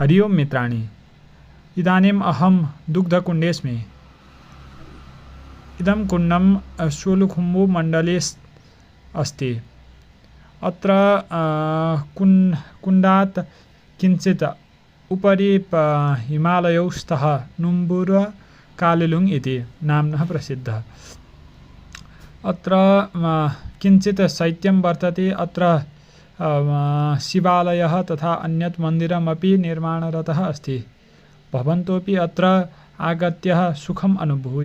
हरि ओम मित्राणि, इदानीम् अहं दुग्धकुण्डेऽस्मि। इदं कुण्डं सोलुखुम्बु मण्डले अस्ति। अत्र कुण्डात् किञ्चित् उपरि हिमालयौ स्तः नुम्बुर कालिलुङ् इति नाम्नः प्रसिद्धः। अत्र किञ्चित् शैत्यं वर्तते। अत्र शिवालयः तथा अन्यत् मन्दिरमपि निर्माणरतः अस्ति। भवन्तोऽपि अत्र आगत्य सुखम् अनुभूय।